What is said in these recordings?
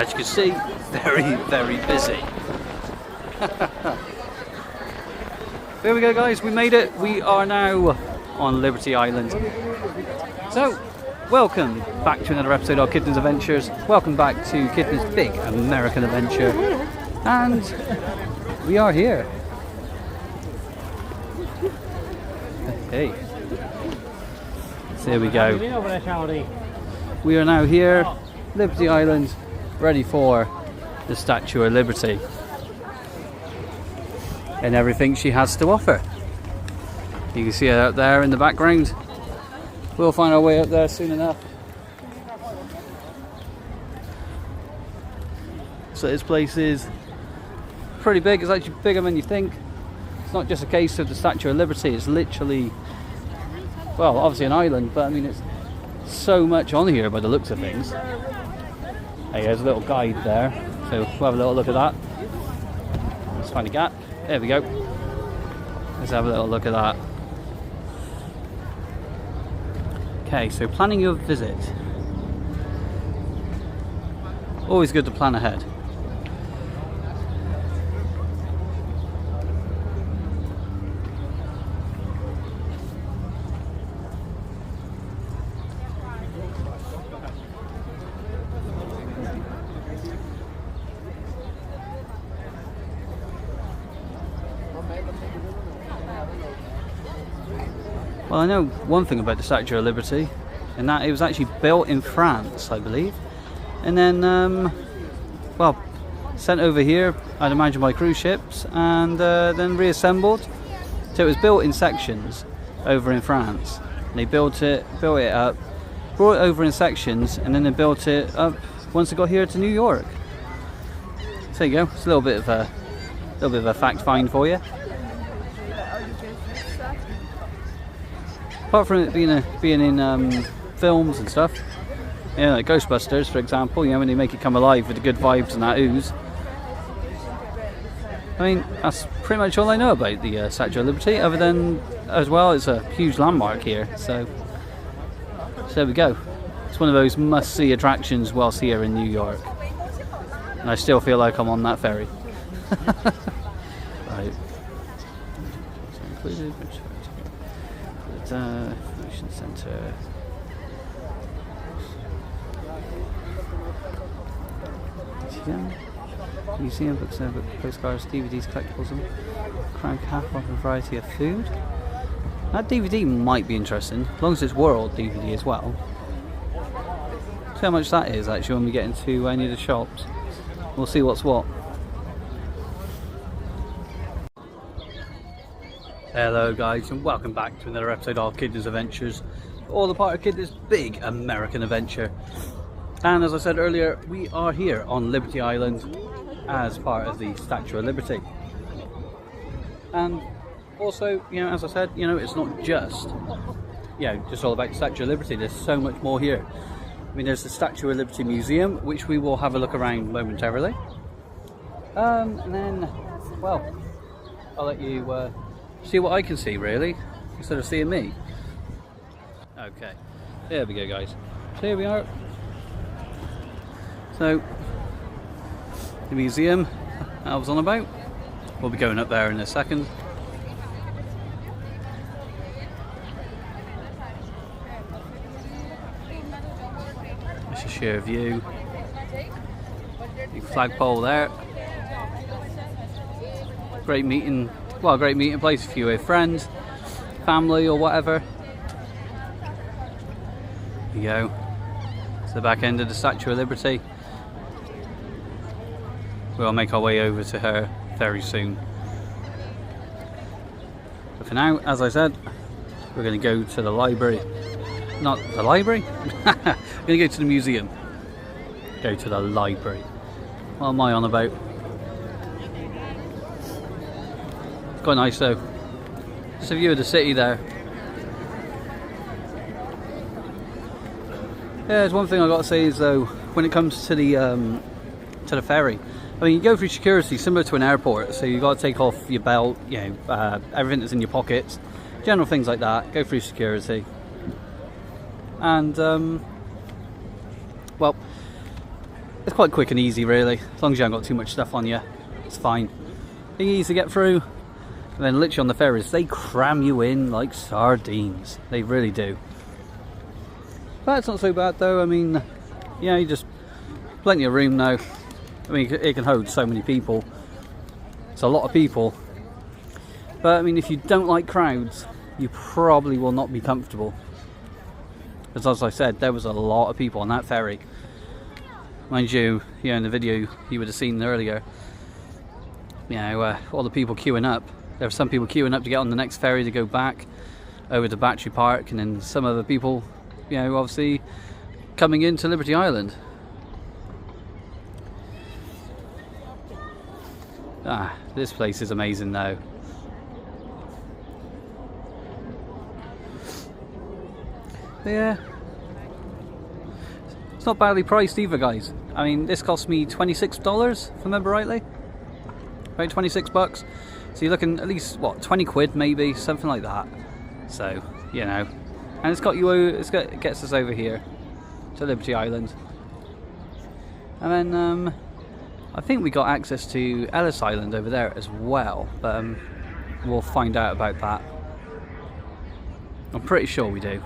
as you can see, very, very busy. There we go, guys, we made it. We are now on Liberty Island. So, welcome back to another episode of Kidden's Adventures. Welcome back to Kidden's Big American Adventure. And we are here. Hey. So there we go. We are now here, Liberty Island, ready for the Statue of Liberty and everything she has to offer. You can see her out there in the background. We'll find our way up there soon enough. So this place is pretty big. It's actually bigger than you think. It's not just a case of the Statue of Liberty. It's literally, well, obviously an island, but I mean it's so much on here by the looks of things. Hey, there's a little guide there, so we'll have a little look at that. Let's find a gap. There we go. Let's have a little look at that. Okay, so planning your visit. Always good to plan ahead. Well, I know one thing about the Statue of Liberty, and that it was actually built in France, I believe, and then, well, sent over here, I'd imagine by cruise ships, and then reassembled. So it was built in sections over in France. They built it up, brought it over in sections, and then they built it up once it got here to New York. So there you go. It's a little bit of a fact find for you. Apart from it being in films and stuff, you know, like Ghostbusters, for example, you know, when they make it come alive with the good vibes and that ooze. I mean, that's pretty much all I know about the Statue of Liberty, other than, as well, it's a huge landmark here. So there we go. It's one of those must-see attractions whilst here in New York. And I still feel like I'm on that ferry. Right. Included. Information Centre. Museum, books, postcards, DVDs, collectibles, and Crown Cafe offering a variety of food. That DVD might be interesting, as long as it's World DVD as well. See how much that is actually when we get into any of the shops. We'll see what's what. Hello guys, and welcome back to another episode of Kidden's Adventures, all the part of Kidden's Big American Adventure. And as I said earlier, we are here on Liberty Island as part of the Statue of Liberty. And also, you know, as I said, you know, it's not just, you know, just all about the Statue of Liberty. There's so much more here. I mean, there's the Statue of Liberty Museum, which we will have a look around momentarily. And then, well, I'll let you see what I can see, really, instead of seeing me. Okay, there we go, guys. So here we are. So, the museum I was on about. We'll be going up there in a second. That's a sheer view. Big flagpole there. Great meeting. Well, a great meeting place if you're with friends, family or whatever. There you go. It's the back end of the Statue of Liberty. We'll make our way over to her very soon. But for now, as I said, we're going to go to the library. Not the library? We're going to go to the museum. Go to the library. What am I on about? It's quite nice though. Just a view of the city there. Yeah, there's one thing I got to say is though, when it comes to the ferry, I mean, you go through security similar to an airport, so you got to take off your belt, you know, everything that's in your pockets, general things like that. Go through security, and well, it's quite quick and easy really, as long as you haven't got too much stuff on you, it's fine. Easy to get through, and then literally on the ferries, they cram you in like sardines, they really do. But it's not so bad though, I mean, yeah, you just, plenty of room now. I mean, it can hold so many people, it's a lot of people. But I mean, if you don't like crowds, you probably will not be comfortable. Because as I said, there was a lot of people on that ferry. Mind you, in the video you would have seen earlier, all the people queuing up. There were some people queuing up to get on the next ferry to go back over to Battery Park, and then some other people, obviously coming into Liberty Island. This place is amazing though. Yeah, it's not badly priced either, guys. I mean, this cost me $26, if I remember rightly. About 26 bucks. So you're looking at least, what, 20 quid maybe, something like that. So, and it's got you, it gets us over here to Liberty Island. And then, I think we got access to Ellis Island over there as well, but we'll find out about that. I'm pretty sure we do.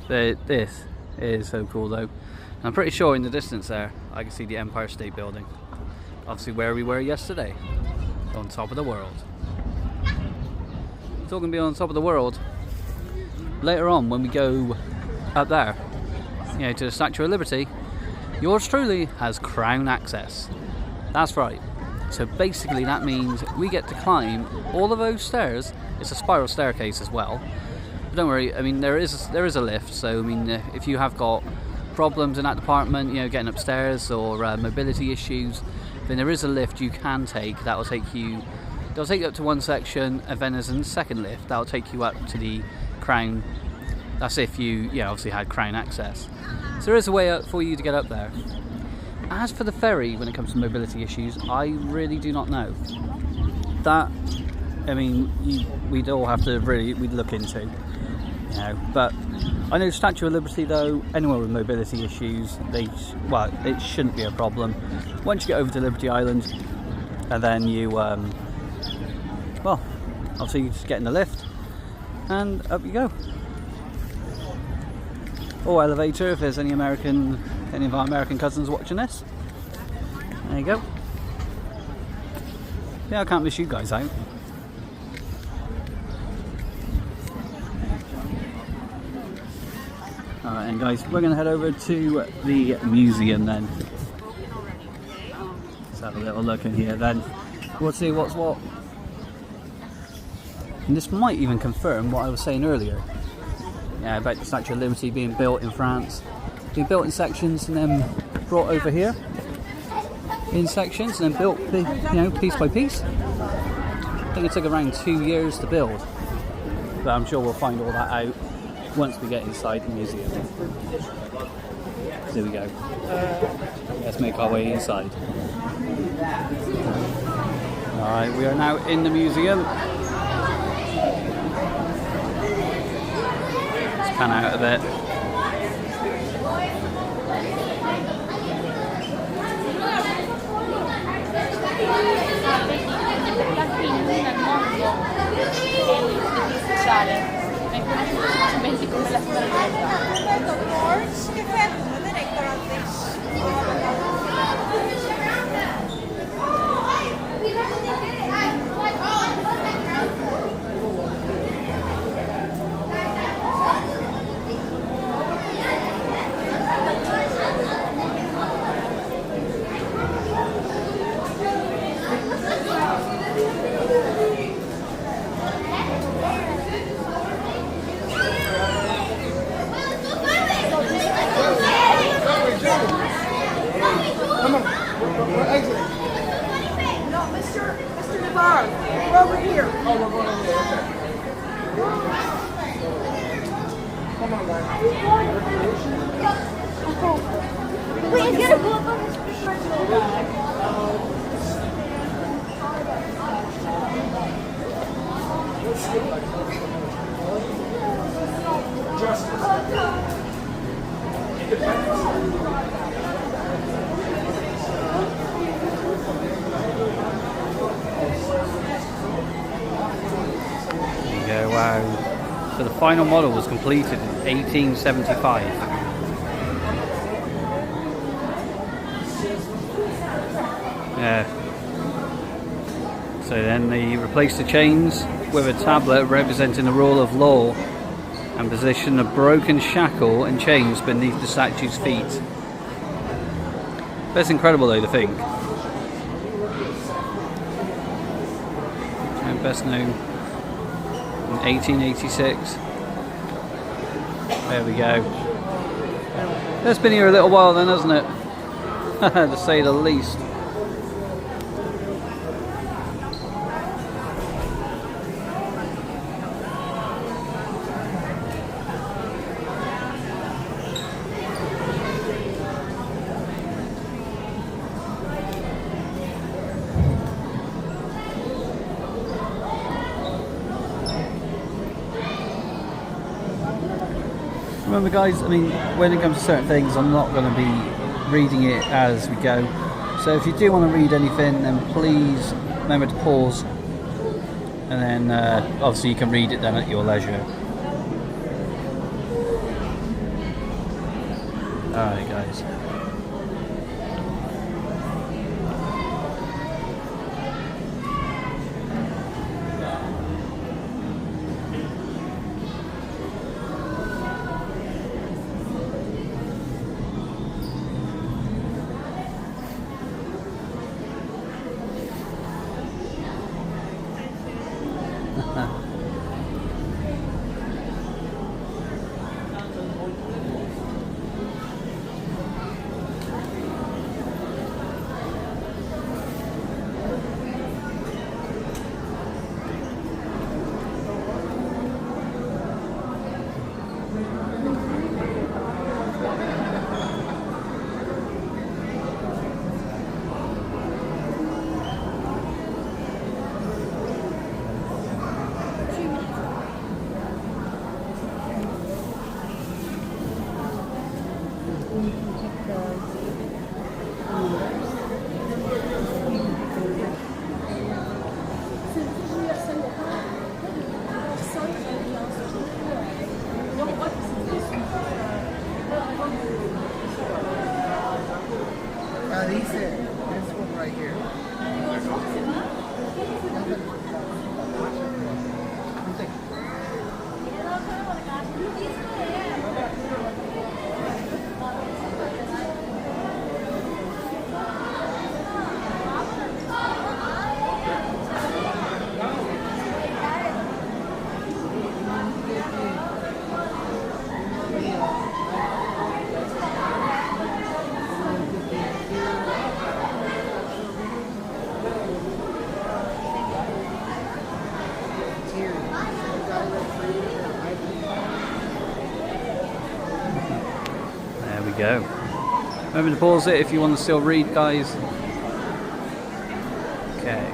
This is so cool though. I'm pretty sure in the distance there I can see the Empire State Building. Obviously where we were yesterday, on top of the world. It's all going to be on top of the world later on when we go up there, to the Statue of Liberty. Yours truly has crown access. That's right. So basically that means we get to climb all of those stairs. It's a spiral staircase as well. But don't worry, I mean there is a lift, so I mean if you have got problems in that department, getting upstairs or mobility issues, then there is a lift you can take. That'll take you up to one section, and then there's a second lift that'll take you up to the crown. That's if you obviously had crown access. So there is a way up for you to get up there. As for the ferry, when it comes to mobility issues, I really do not know. That, I mean, we'd all have to we'd look into, But I know Statue of Liberty though, anyone with mobility issues, it shouldn't be a problem. Once you get over to Liberty Island, and then you, obviously you just get in the lift, and up you go. Or elevator if there's any of our American cousins watching this. There you go. Yeah, I can't miss you guys out. Alright, and guys, we're going to head over to the museum then. Let's have a little look in here then. We'll see what's what. And this might even confirm what I was saying earlier. About the Statue of Liberty being built in France. Being built in sections and then brought over here in sections and then built, piece by piece. I think it took around 2 years to build. But I'm sure we'll find all that out once we get inside the museum. So there we go. Let's make our way inside. Alright, we are now in the museum. Pan out a bit. Wait, get a book on this. So the final model was completed in 1875. Yeah. So then they replaced the chains with a tablet representing the rule of law and positioned a broken shackle and chains beneath the statue's feet. That's incredible though to think. And best known in 1886. There we go. That's been here a little while then, hasn't it? To say the least. Remember guys, I mean, when it comes to certain things, I'm not going to be reading it as we go. So if you do want to read anything, then please remember to pause. And then obviously you can read it then at your leisure. Alright guys. This one right here. There we go. Remember to pause it if you want to still read, guys. Okay.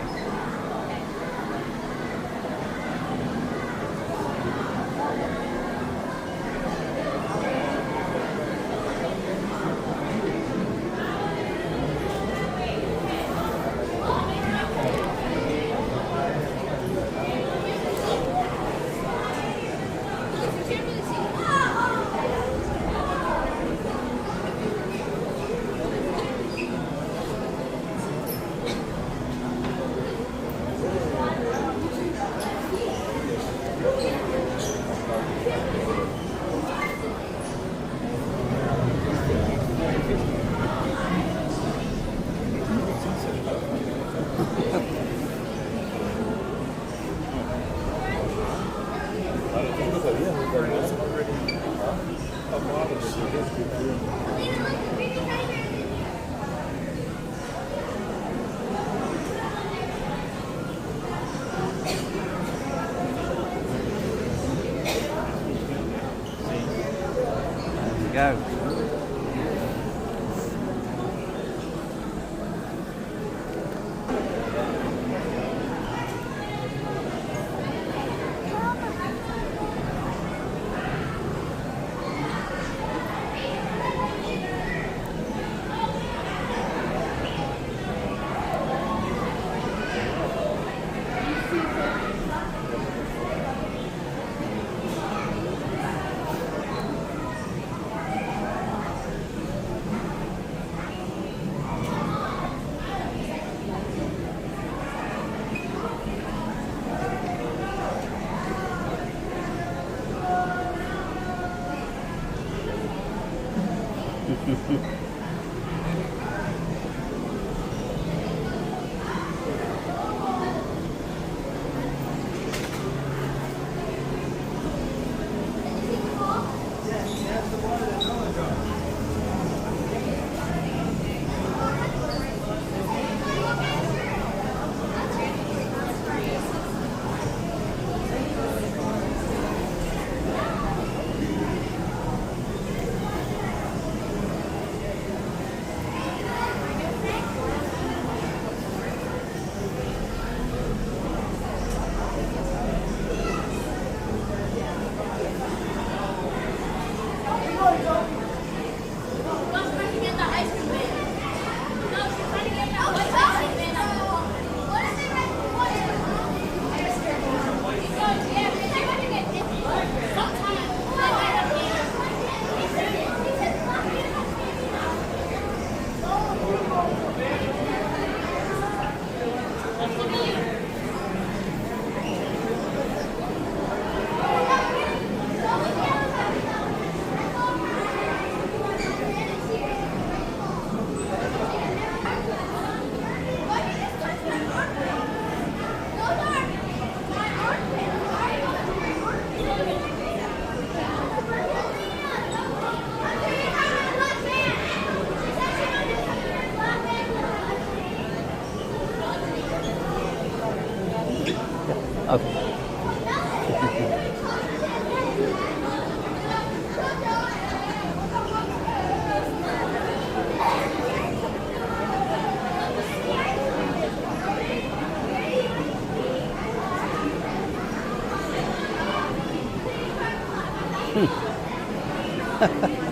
Okay.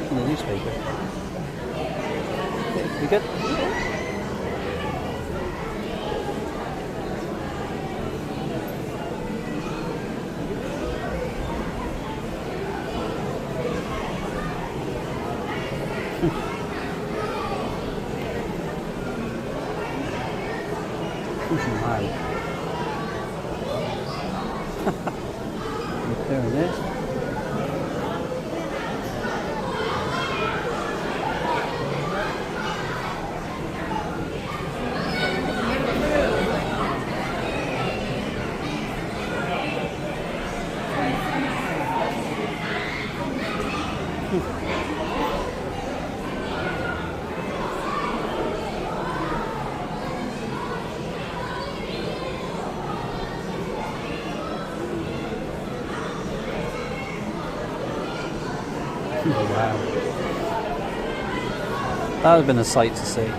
In the newspaper. You good? Wow. There it is. Wow. That would have been a sight to see.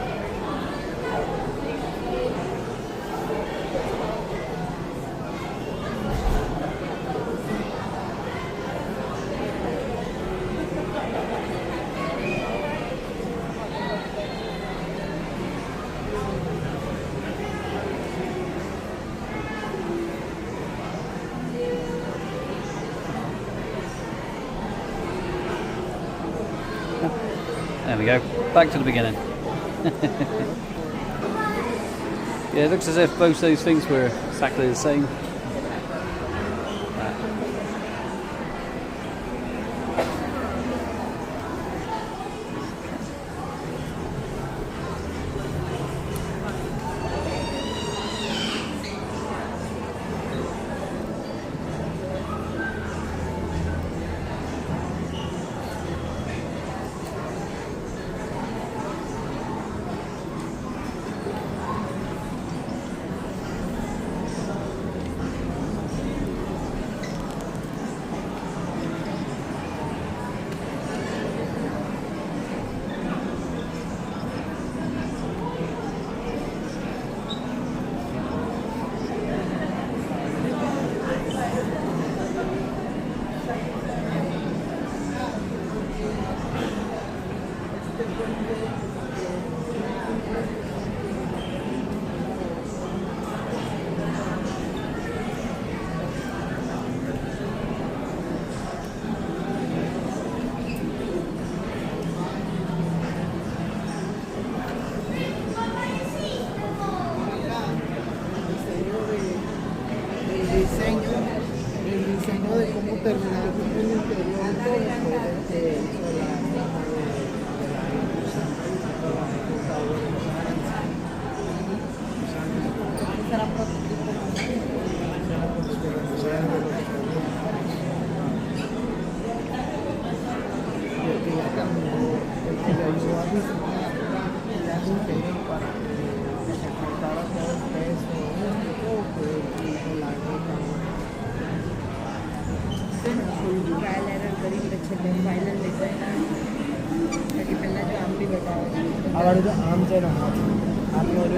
There we go, back to the beginning. Yeah, it looks as if both those things were exactly the same. El diseño de cómo terminar el interior y todo hizo la capa porque ya cambió, porque le ayudó a diseñar el interior para que se cortara todo el peso y todo, y con la ropa. അവർക്ക് ആംചേന അറിഞ്ഞൊരു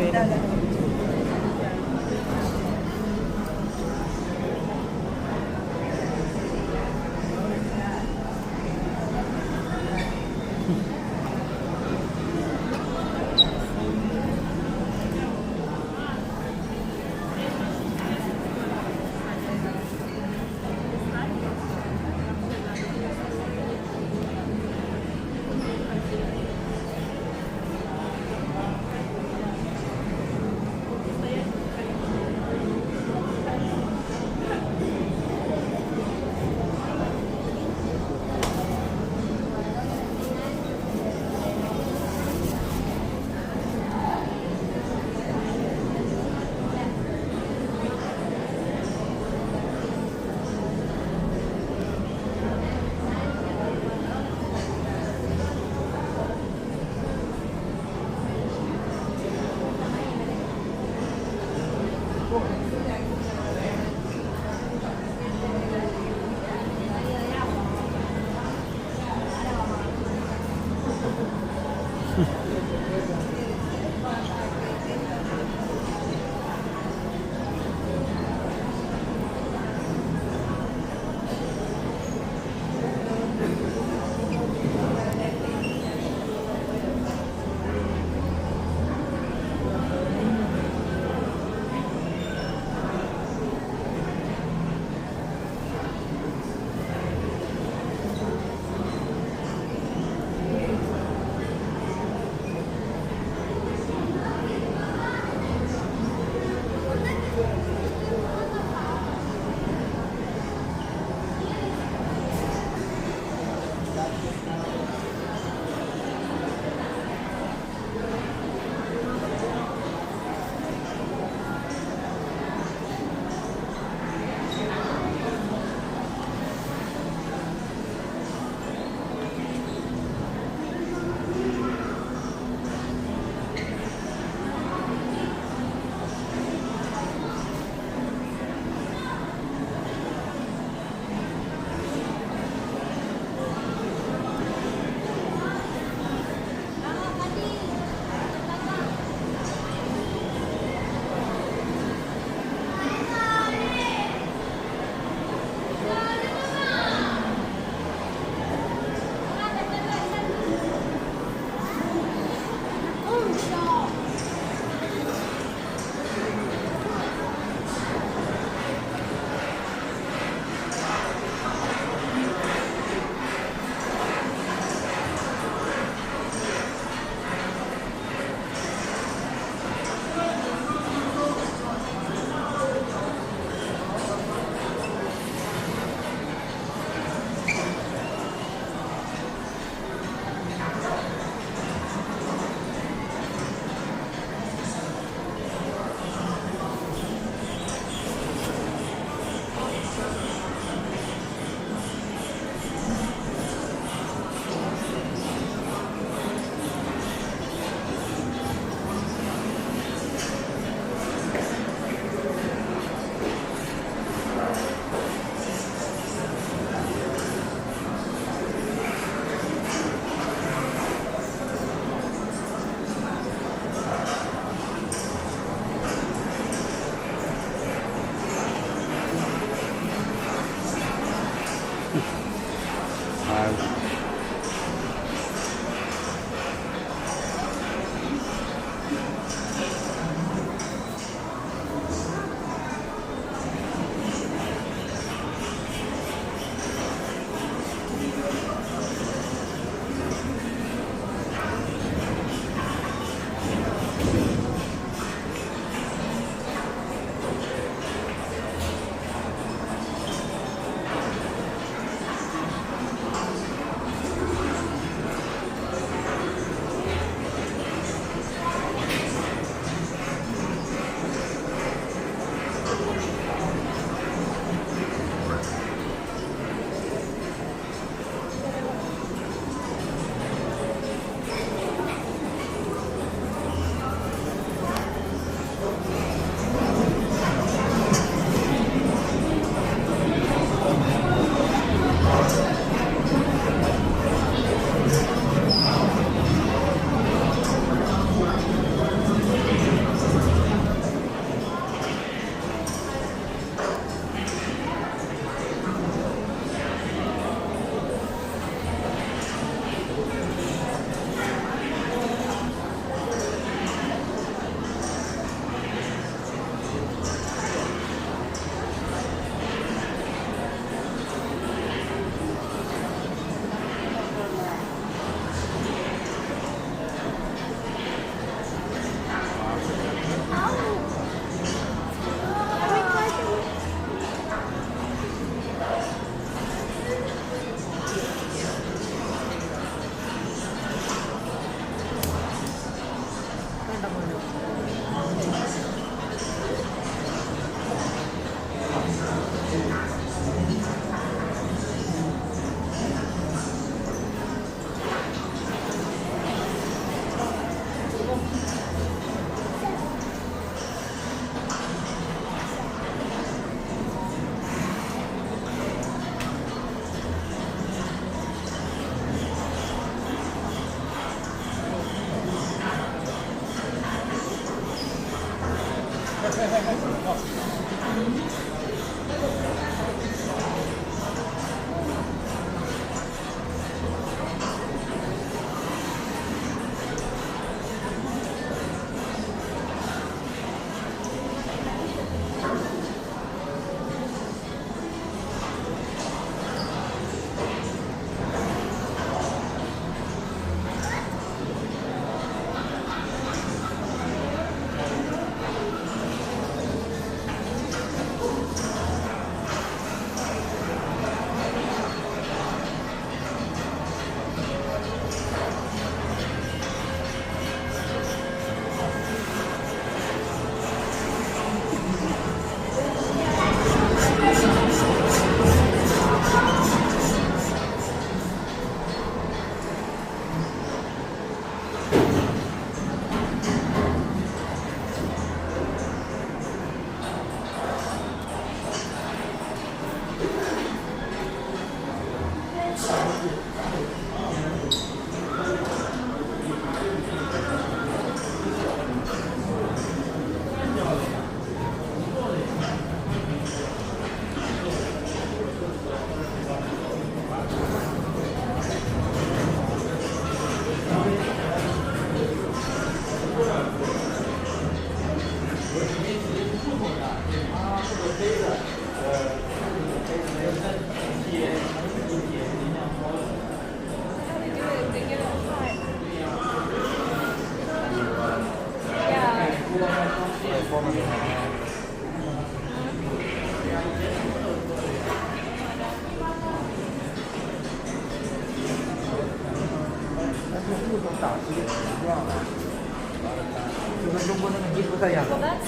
Well, that's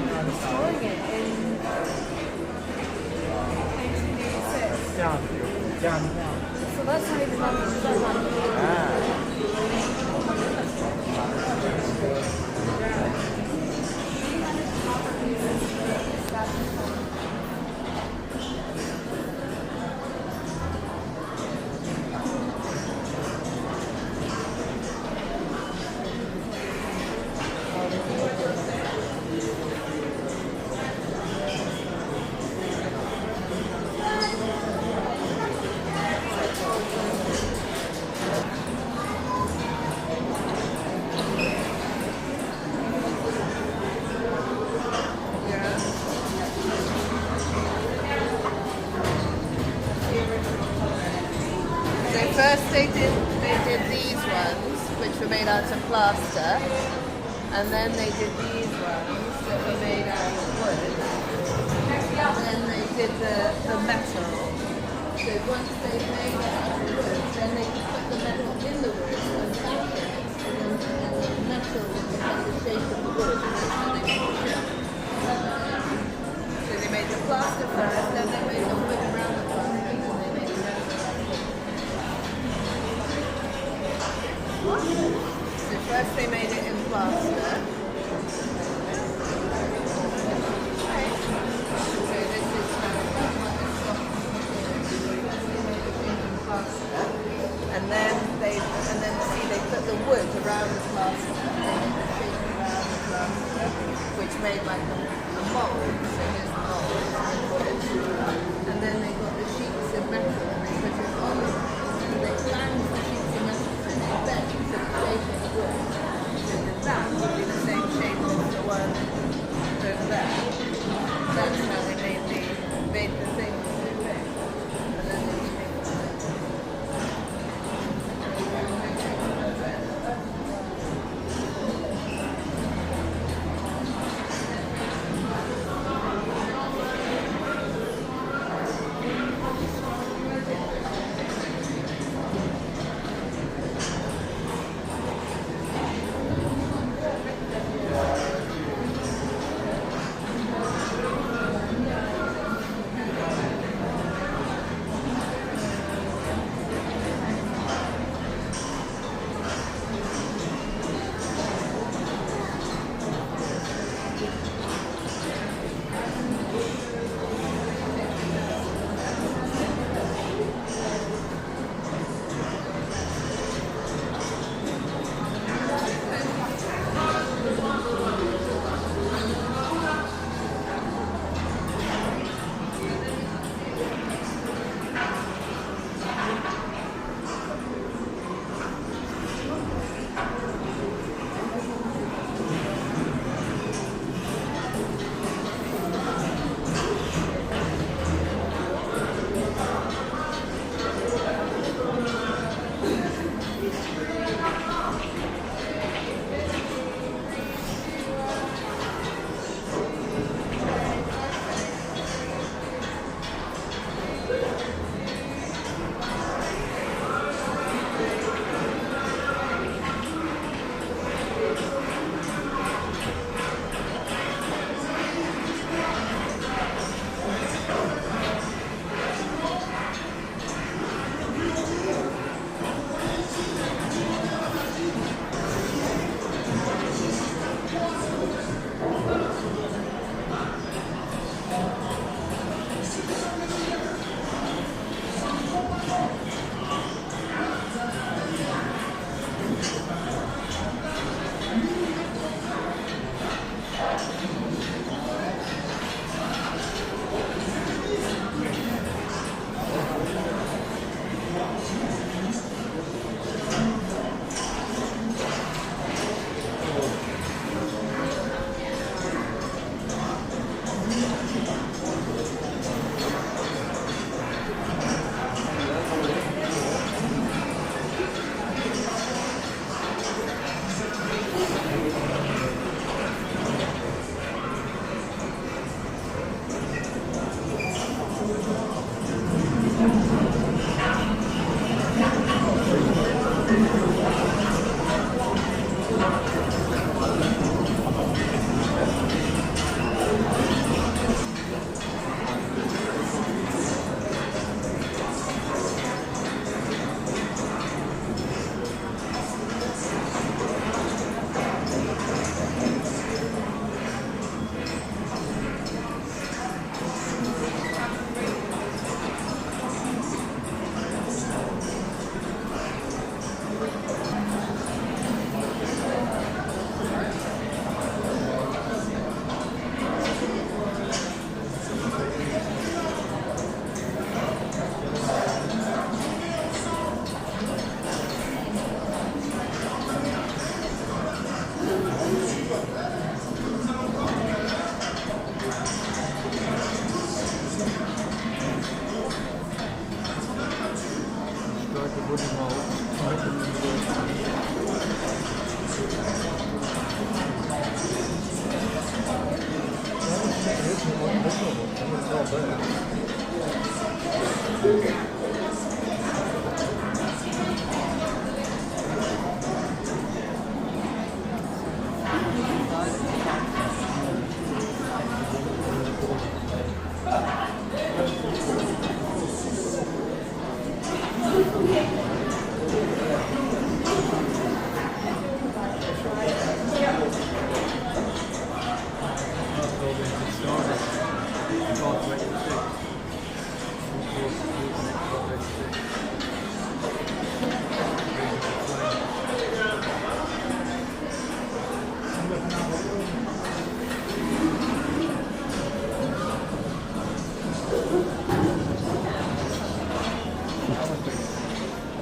them destroying it in 1886. 这样子，这样子。 So that's not even First they did these ones, which were made out of plaster, and then they did these ones that were made out of wood, and then they did the metal. So once they made it out of wood, then they put the metal in the wood and fashion it, and then the metal had the shape of the wood. And they made the ship. So they made the plaster first, then they made the wood around the plaster, and then they made the metal. So first they made it in plaster. So this is plaster. And then see they put the wood around the plaster. They made the shape around the plaster, which made like a mold. So here's the mold. And then they got the sheets of metal and they put it on it. And they clanged the sheets of metal and they bent to the shape of the wood. So that would be the same shape as the one over there. That's how they made the thing so big. And then they made the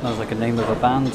Sounds like a name of a band.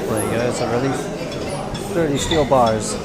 There you go, it's a really steel bars.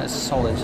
That's solid.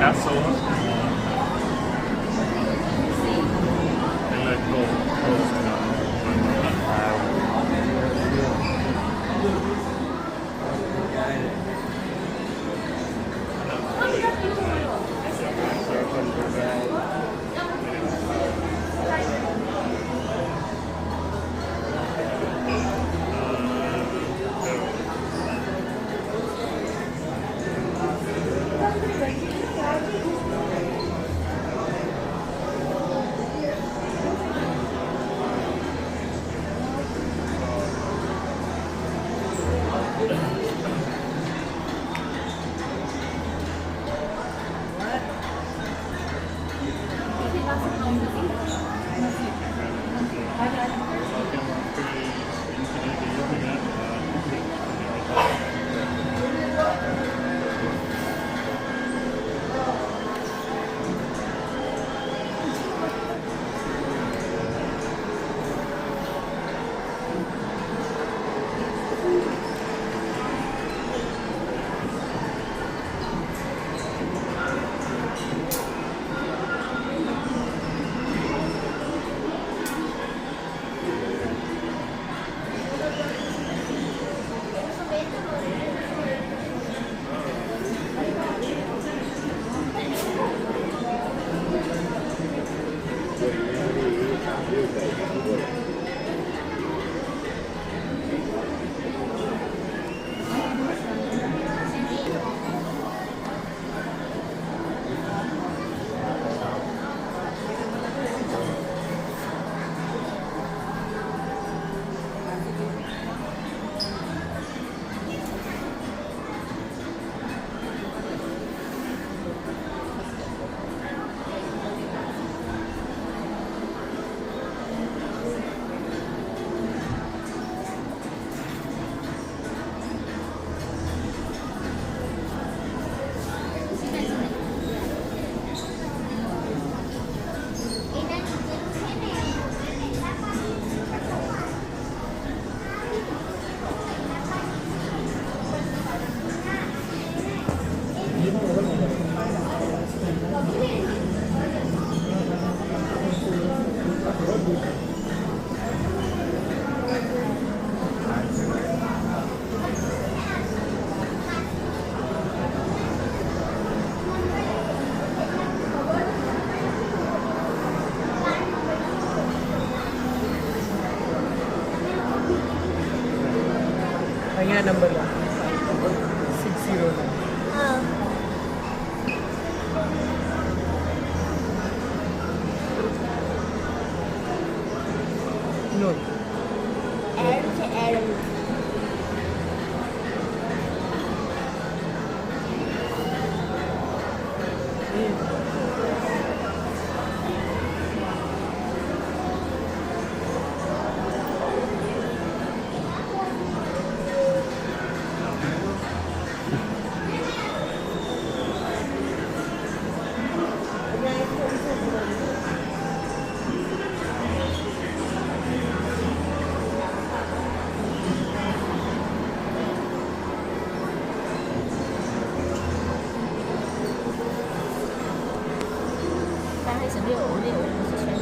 Castle. And let go. 开始练舞不是全人。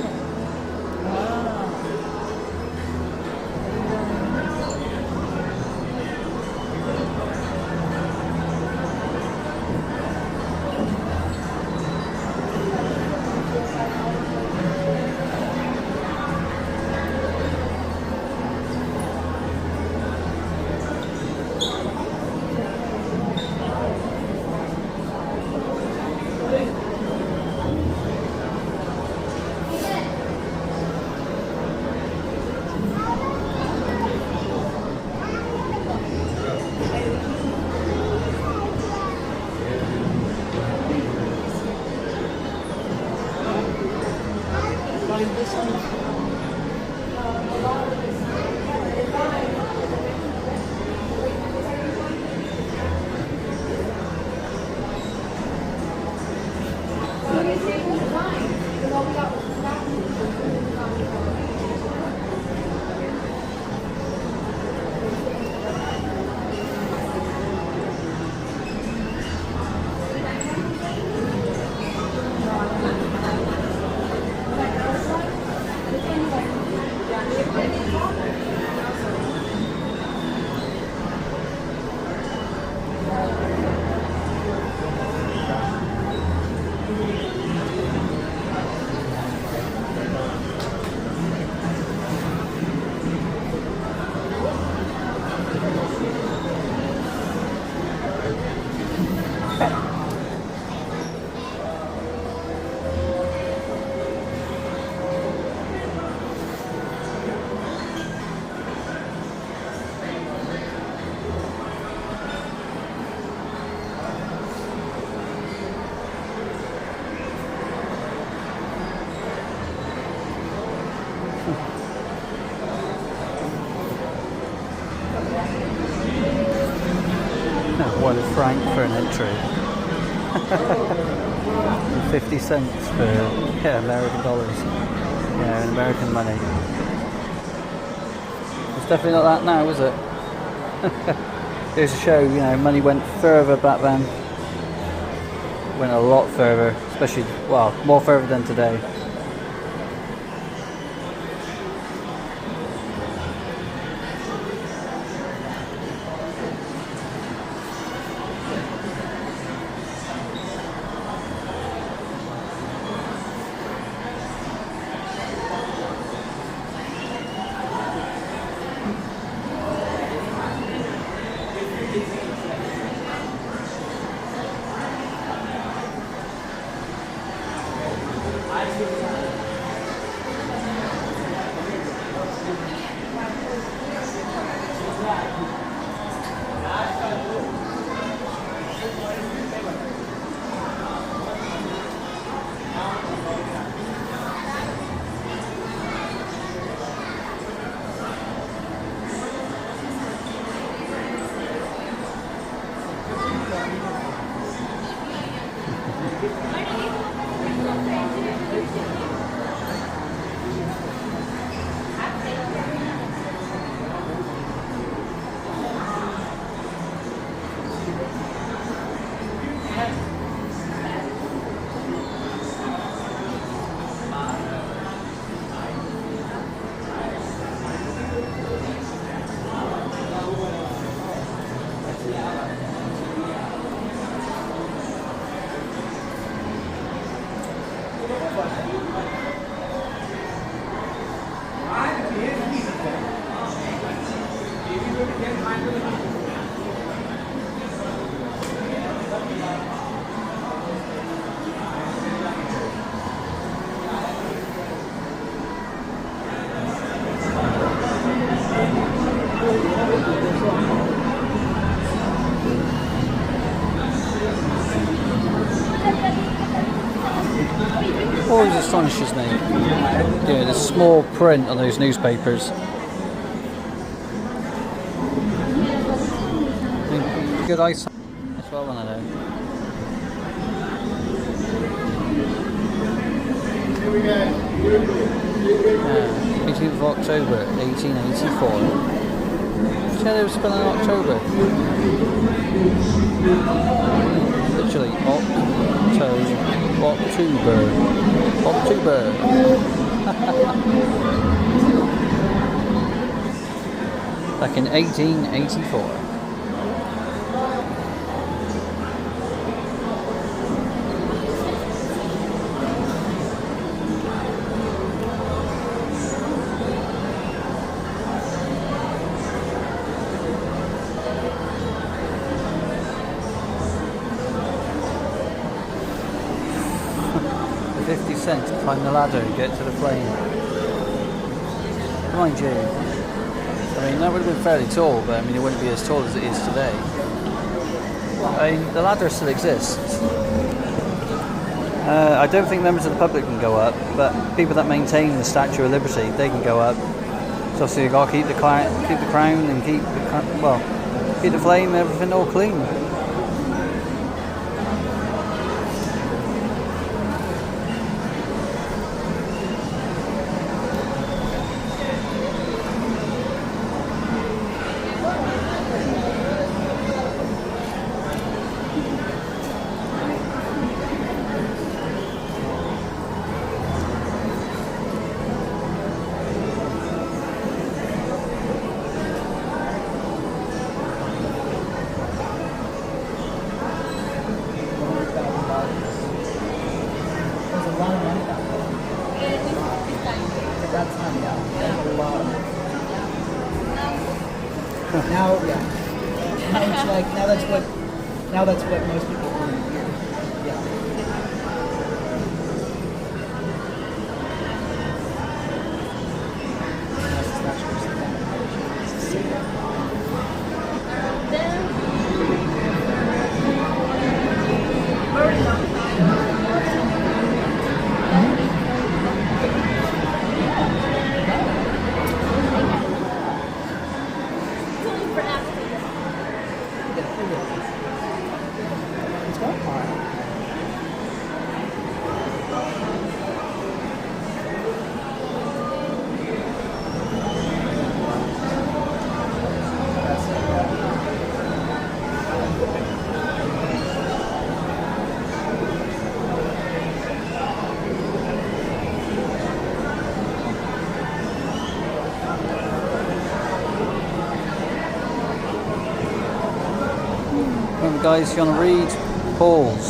One franc for an entry. 50 cents for American dollars. Yeah, in American money. It's definitely not that now, is it? Here's to show, you know, money went further back then. Went a lot further, especially, well, more further than today. Always astonishes me. Yeah, the small print on those newspapers. Good eyesight as well, when I know. Here we go. 18th of October, 1884. Yeah, they were spelling in October. Literally, October. October. Back in 1884. $50 to climb the ladder and get to the flame. Mind you, I mean, that would have been fairly tall, but I mean, it wouldn't be as tall as it is today. I mean, the ladder still exists. I don't think members of the public can go up, but people that maintain the Statue of Liberty, they can go up. So obviously you've got to keep the crown and keep the flame and everything all clean. There's a lot of money back then. At that time, yeah. There's a lot of money. Now, yeah. Now it's like, now that's what most people earn a year. Yeah. That's just it's going hard. Remember guys, if you want to read, pause.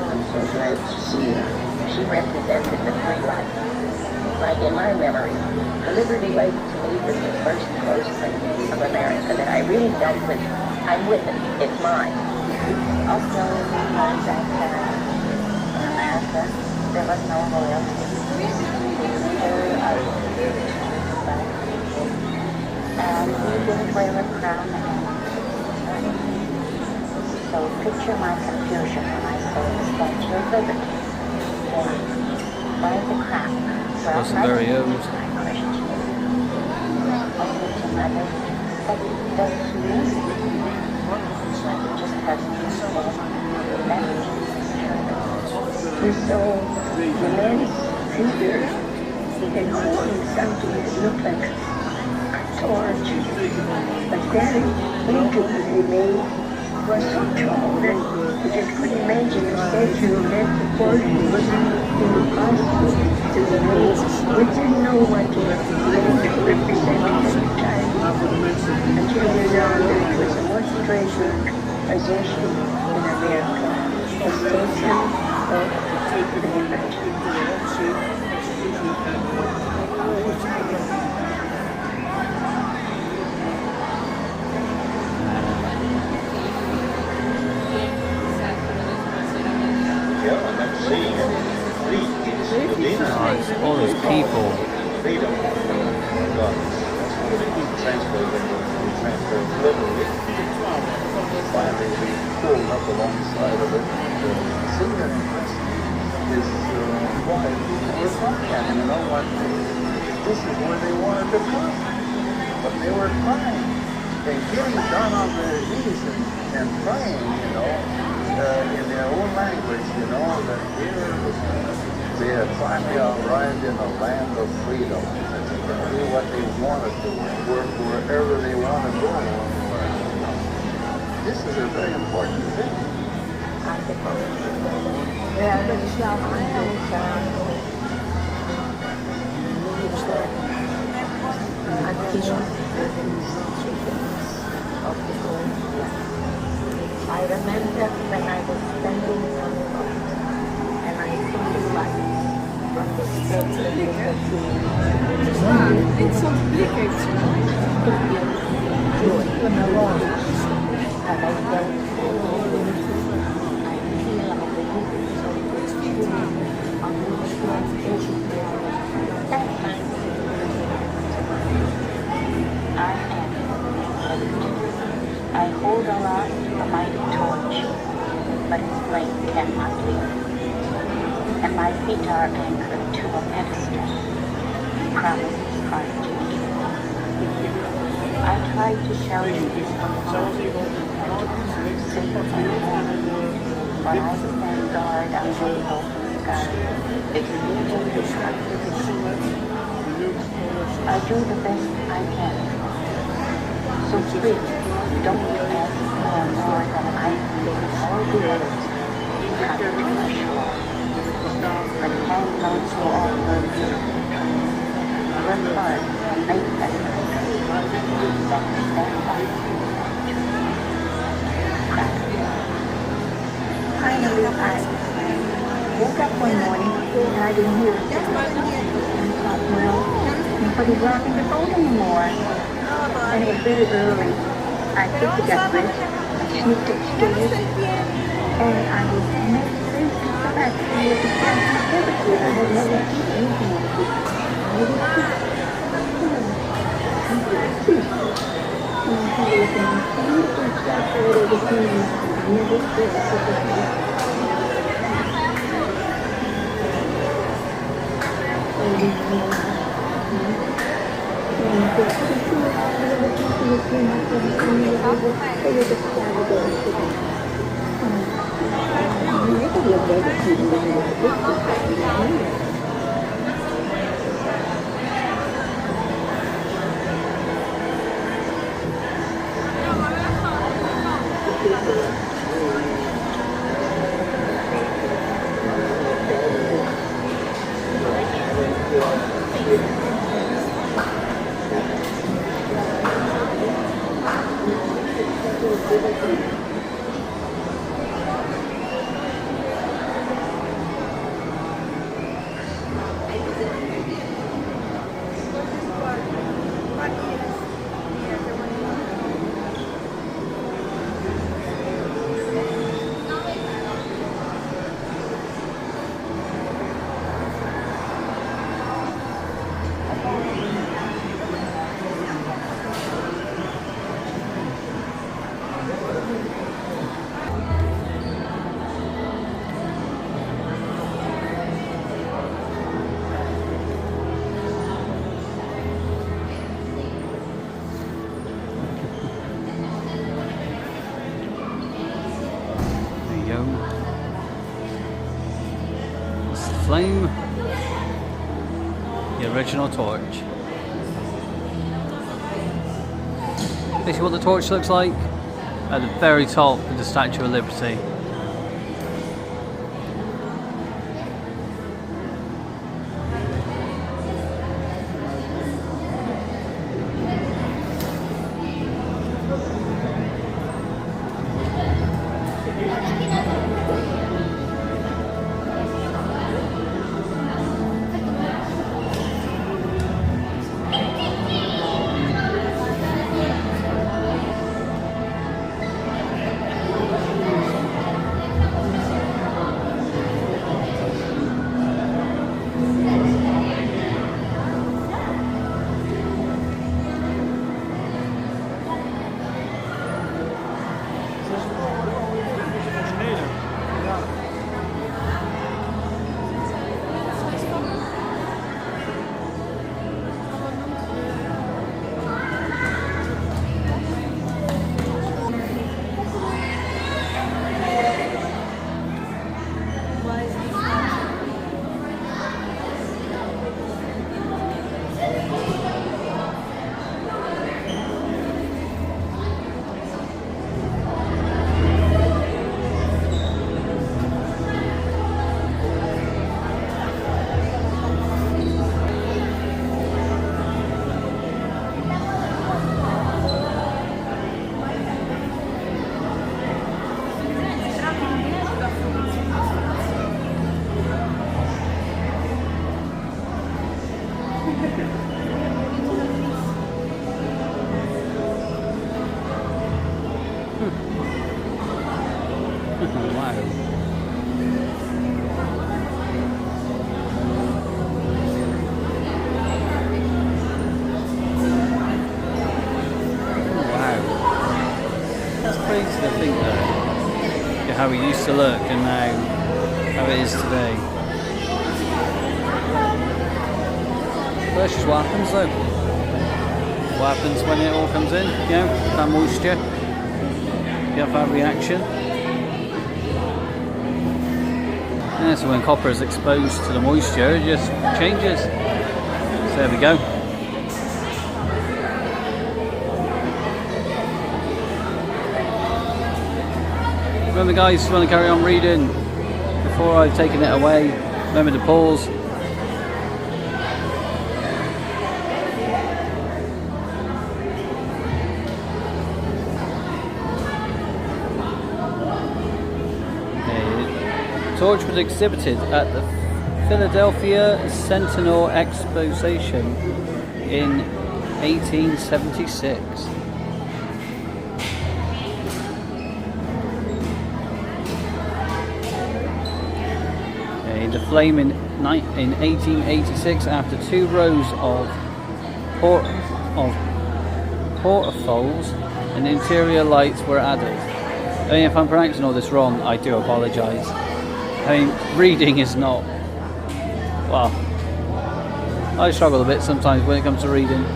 I'm so glad to see her. She represented the free life. Like in my memory, the Liberty Lake to me was the first close thing of America that I really felt that I'm with it. It's mine. Also, because that in America, there was no loyalty. And we didn't wear a crown. So picture my confusion when I saw the Statue of Liberty. Why the crown? That's very old. I questioned. Only to mother, but it doesn't mean it just hasn't been so so the man's figure, he had holding something that looked like a torch. But then, he made was so tall that you just couldn't imagine the statue of that proportion was impossible to the maze. We didn't know what to represent at the time. Until you know that it was the most treasured possession in America, the statue of liberty. All these people. Finally, we pulled up alongside of it. The singer is why we're talking, you know what? This is where they wanted to come, but they were crying and getting down on their knees and praying, you know, in their own language, you know, that they had finally arrived in a land of freedom. They can do what they wanted to, work wherever they want to go. This is a very important thing. I remember when I was standing on the boat and I saw the light from the steps of the It's so big, joy and I felt I feel like the rivers of the stream on which was everywhere. That time I am liberty. I hold aloft a mighty torch, but its flame cannot live, and my feet are anchored to a pedestal. Promise is hard to keep. I tried to tell you this before, when I stand guard under the open sky, exceeding the possibility. I do the best I can. So please, don't ask for more than I can do all the others come to the shore. But hang on to all your dreams. Work hard and make that country. Then stand by Finally, I woke up one morning and I didn't hear it. And thought, well, nobody's rocking the boat anymore. And it was very early. I quickly got dressed, I sneaked upstairs, and I was made very surprised to see the Statue of Liberty. I had never seen anything like this. And it was just, and I had a beautiful statue of the King. I never saw such a thing. There you go. It's the flame, the original torch. This is what the torch looks like at the very top of the Statue of Liberty. Crazy to think though, how it used to look and now how it is today. But that's just what happens though. What happens when it all comes in, you know, that moisture. You have that reaction. And so when copper is exposed to the moisture, it just changes. So there we go. Remember guys, if you want to carry on reading before I've taken it away, remember to pause. The torch was exhibited at the Philadelphia Centennial Exposition in 1876. The flame in 1886, after 2 rows of portholes and interior lights were added. I mean, if I'm pronouncing all this wrong, I do apologise. I mean, reading is not... Well, I struggle a bit sometimes when it comes to reading.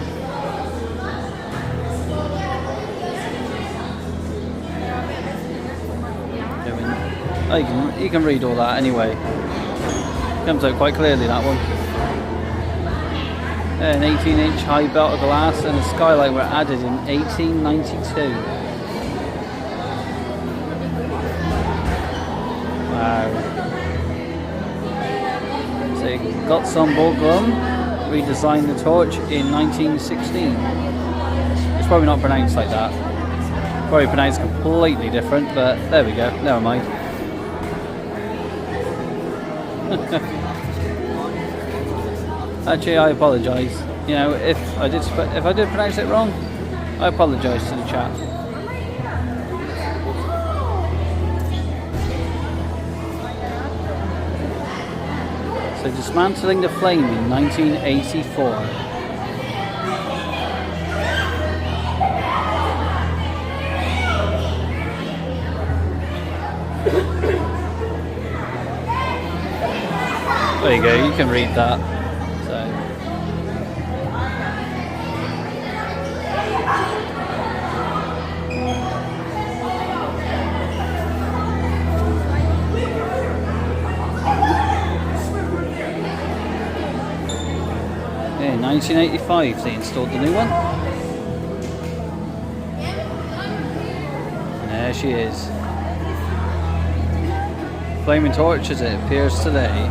You can read all that anyway. Comes out quite clearly, that one. An 18-inch high belt of glass and a skylight were added in 1892. Wow. So Gottson Borglum redesigned the torch in 1916. It's probably not pronounced like that. Probably pronounced completely different, but there we go. Never mind. Actually, I apologise. You know, if I did pronounce it wrong, I apologise to the chat. So dismantling the flame in 1984. There you go, you can read that. So. In 1985 they installed the new one. And there she is. Flaming torch as it appears today.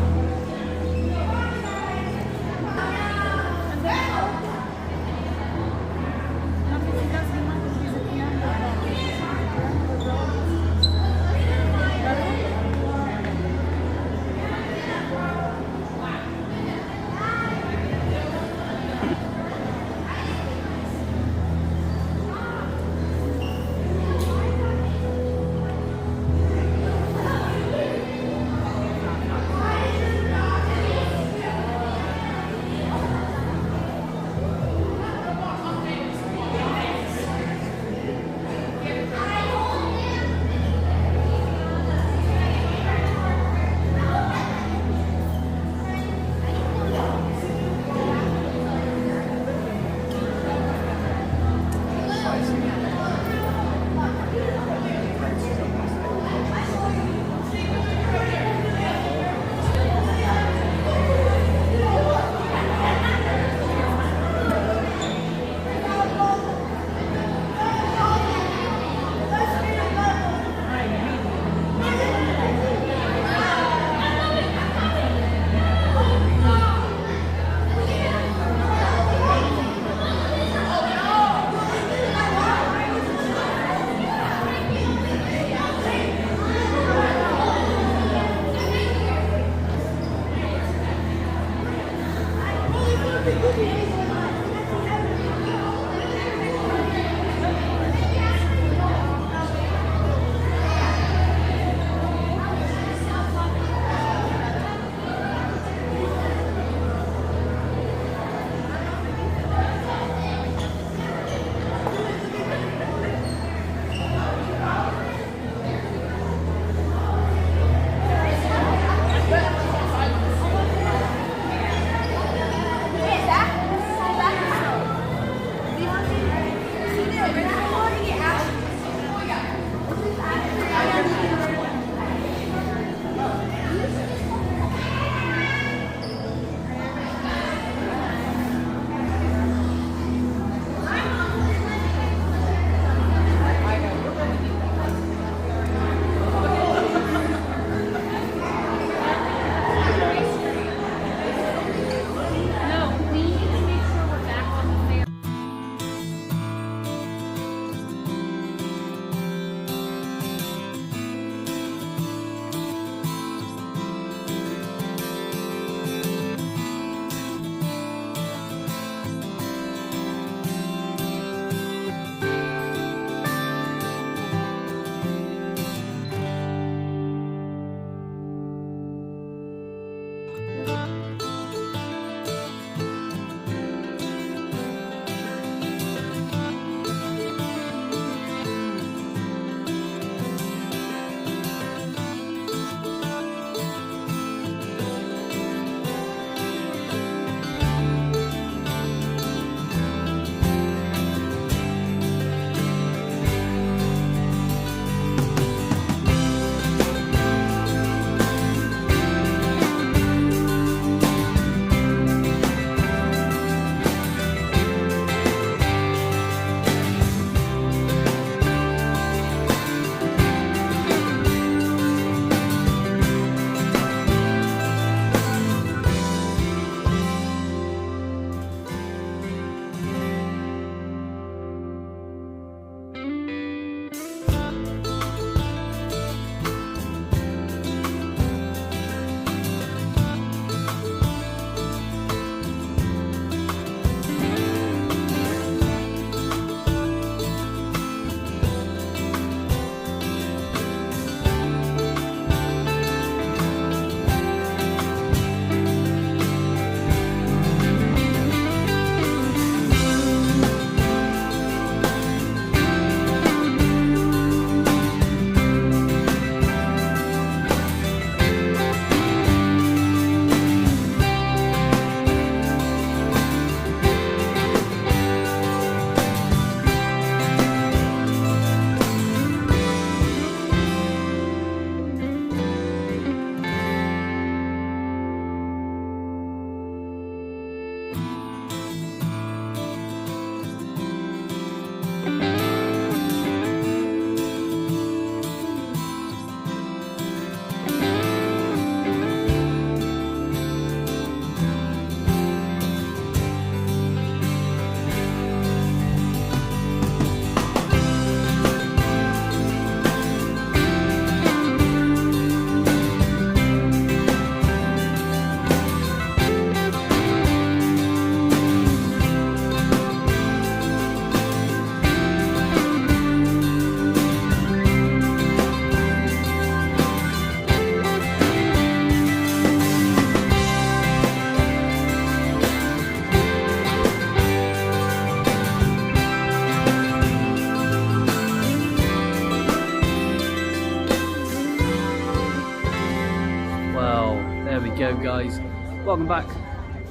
go, guys. Welcome back.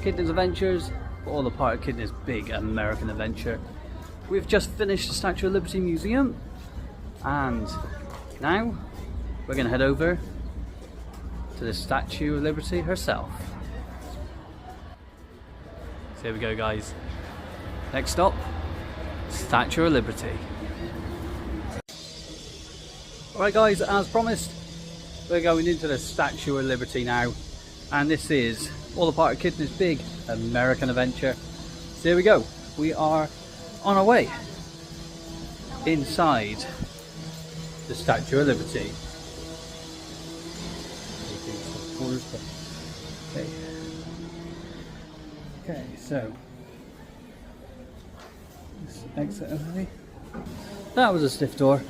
Kidney's Adventures, all a part of Kidney's big American adventure. We've just finished the Statue of Liberty Museum, and now we're going to head over to the Statue of Liberty herself. So here we go, guys. Next stop, Statue of Liberty. Alright guys, as promised, we're going into the Statue of Liberty now, and this is all a part of Kidney's big American adventure. So here we go, we are on our way inside the Statue of Liberty. Okay, so let's exit over here. That was a stiff door.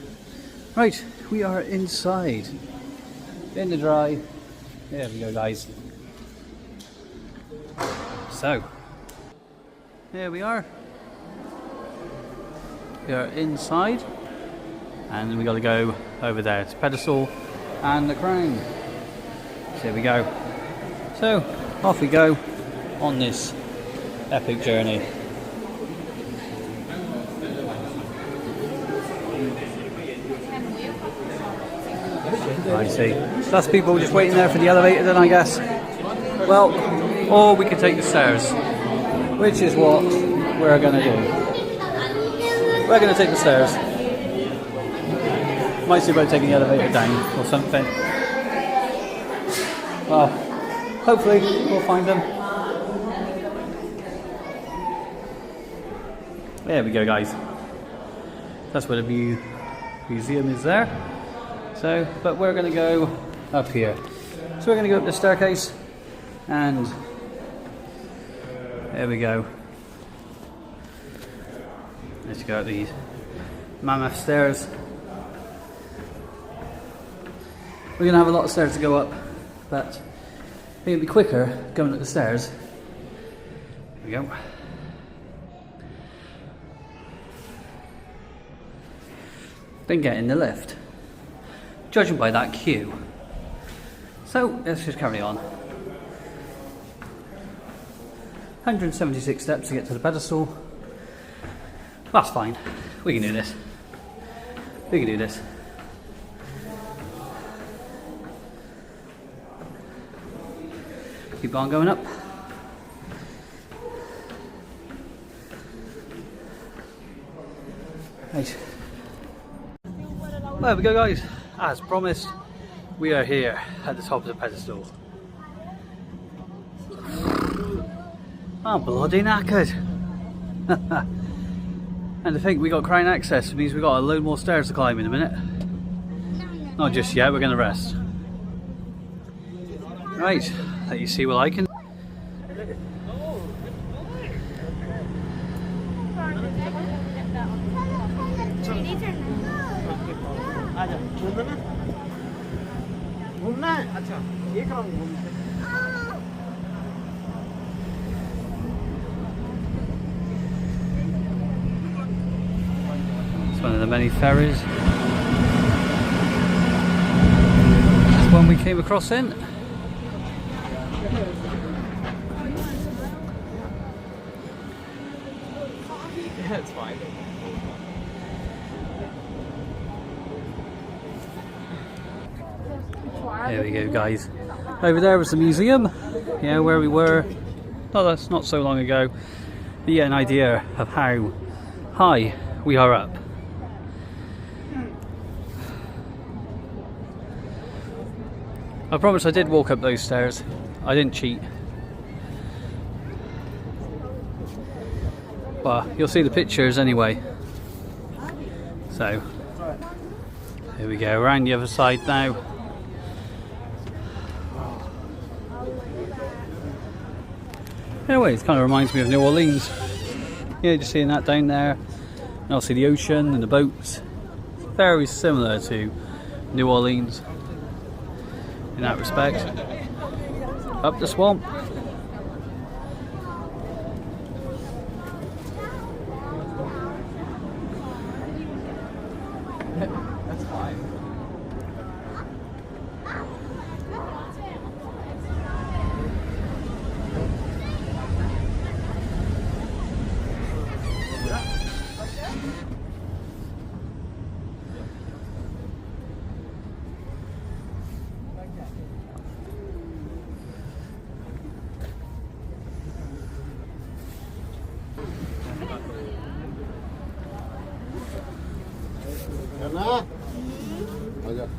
Right, we are inside, in the dry. There we go, guys. So, here we are. We are inside, and we got to go over there. It's pedestal and the crown. So here we go. So, off we go on this epic journey. I see. So that's people just waiting there for the elevator then, I guess. Well, or we could take the stairs, which is what we're going to do. We're going to take the stairs. Might see about taking the elevator down or something. Well, hopefully we'll find them. There we go, guys. That's where the museum is there. So, but we're going to go up here. So we're going to go up the staircase, and there we go. Let's go up these mammoth stairs. We're going to have a lot of stairs to go up, but I think it'd be quicker going up the stairs. There we go. Then get in the lift, judging by that queue. So let's just carry on. 176 steps to get to the pedestal. That's fine. We can do this. We can do this. Keep on going up. Right. There we go, guys. As promised, we are here at the top of the pedestal. I'm bloody knackered. And I think we got crown access, means we got a load more stairs to climb in a minute. Not just yet, we're going to rest. Right, let you see what I can. It's one of the many ferries. That's one we came across in. Yeah, it's fine. There we go, guys. Over there was the museum, yeah, where we were. No, that's not so long ago. But you get an idea of how high we are up. I promise I did walk up those stairs. I didn't cheat. Well, you'll see the pictures anyway. So, here we go, around the other side now. Anyway, it kind of reminds me of New Orleans. Yeah, just seeing that down there. And also the ocean and the boats. It's very similar to New Orleans in that respect. Up the swamp. That's fine. Getting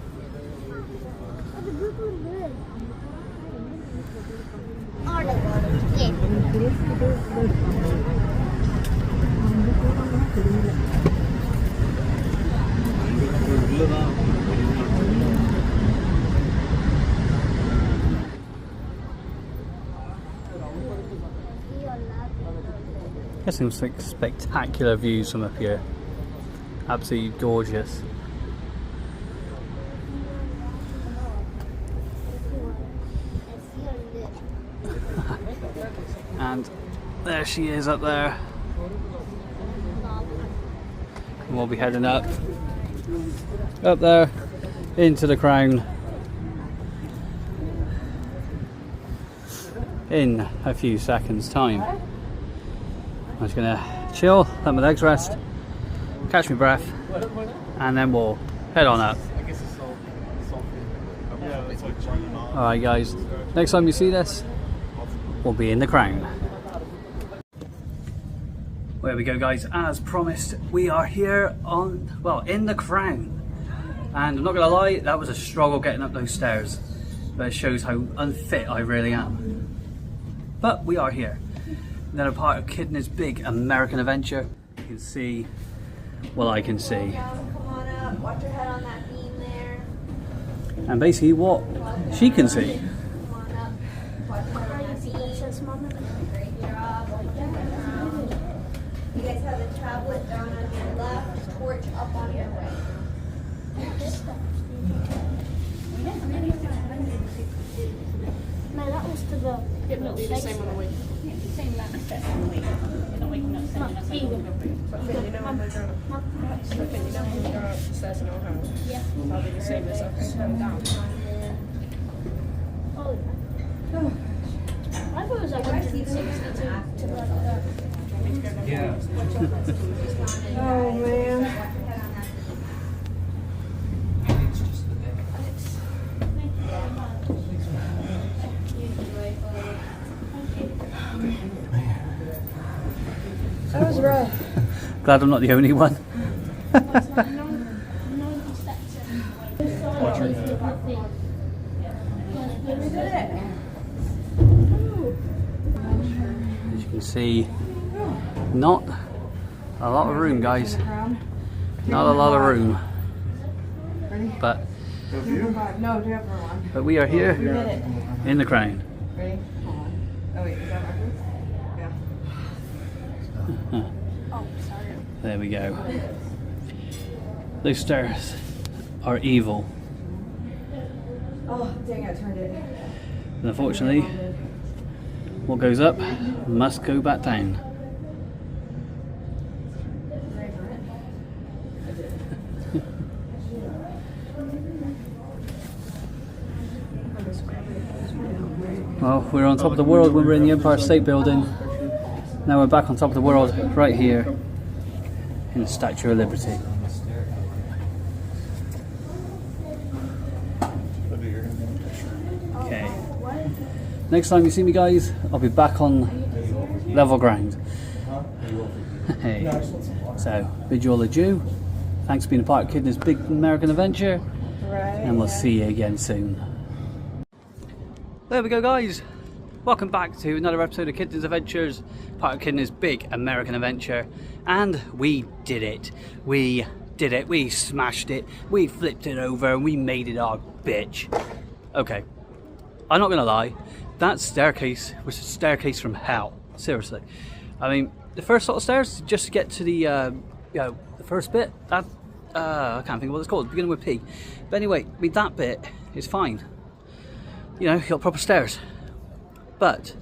some spectacular views from up here. Absolutely gorgeous. And there she is up there. And we'll be heading up there into the Crown in a few seconds time. I'm just gonna chill, let my legs rest, catch my breath, and then we'll head on up. Alright guys, next time you see this, we'll be in the Crown. There we go guys, as promised, we are here in the Crown. And I'm not gonna lie, that was a struggle getting up those stairs. But it shows how unfit I really am. But we are here. Another part of Kidney's big American adventure. You can see what I can see. Come on up, watch your head on that beam there. And basically what she can see. Come on up, watch your head on that beam. Great job. You guys have the tablet down on your left, torch up on your right. No, that was to the. It will be the same on the way. Same like that. You're not waking up saying that's But you know when they're going upstairs in our house. Yeah. I'll be the same as us going down. Oh. I thought it was like 162 to like that. Yeah. Oh man. That was rough. Glad I'm not the only one. As you can see, not a lot of room guys. Not a lot of room. But we are here in the Crown. Ready? Hold on. Oh wait, is that backwards? Yeah. There we go. Those stairs are evil. Oh, dang, I turned it. And unfortunately, what goes up must go back down. Well, we were on top of the world when we were in the Empire State Building. Now we're back on top of the world, right here, in the Statue of Liberty. Okay. Next time you see me guys, I'll be back on level ground. Hey. So, bid you all adieu. Thanks for being a part of Kidney's big American adventure. And we'll see you again soon. There we go guys. Welcome back to another episode of Kidney's Adventures, part of Kidney's big American adventure. And we did it. We did it. We smashed it. We flipped it over and we made it our bitch. Okay. I'm not gonna lie. That staircase was a staircase from hell. Seriously. I mean, the first sort of stairs, just to get to the the first bit, that I can't think of what it's called, beginning with P. But anyway, I mean that bit is fine. You know, you got proper stairs. But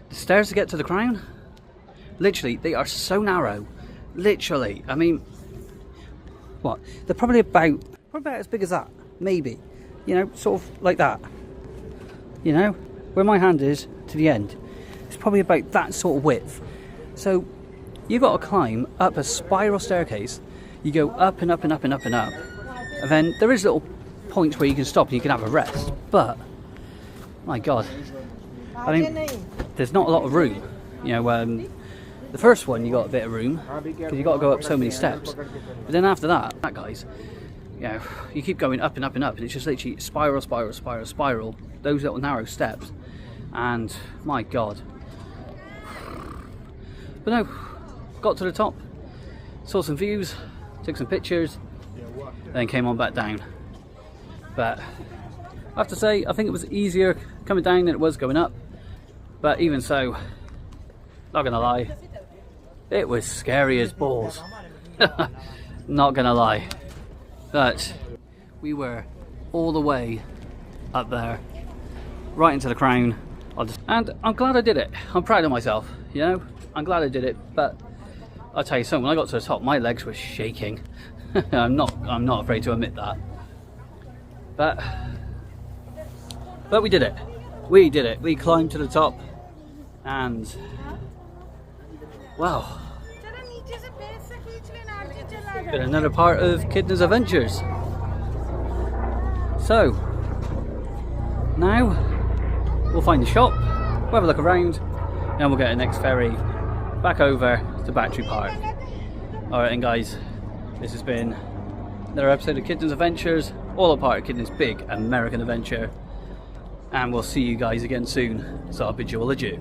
the stairs to get to the Crown, literally, they are so narrow. Literally, I mean, what? They're probably about as big as that, maybe. You know, sort of like that. You know, where my hand is to the end. It's probably about that sort of width. So you've got to climb up a spiral staircase. You go up and up and up and up and up. And then there is little points where you can stop and you can have a rest. But my God, I mean, there's not a lot of room. You know, the first one you got a bit of room because you got to go up so many steps. But then after that, guys, you know, you keep going up and up and up, and it's just literally spiral, spiral, spiral, spiral, those little narrow steps, and my god. But no, got to the top, saw some views, took some pictures, then came on back down. But I have to say, I think it was easier coming down than it was going up, but even so, not gonna lie, it was scary as balls. Not gonna lie. But we were all the way up there, right into the crown, and I'm glad I did it. I'm proud of myself, you know, I'm glad I did it. But I'll tell you something, when I got to the top, my legs were shaking. I'm not afraid to admit that. But we did it. We did it. We climbed to the top, and wow, been another part of Kidna's adventures. So now we'll find the shop, we'll have a look around, and we'll get the next ferry back over to Battery Park. Alright, and guys, this has been another episode of Kidna's Adventures, all a part of Kidna's big American adventure, and we'll see you guys again soon, so I'll bid you all adieu.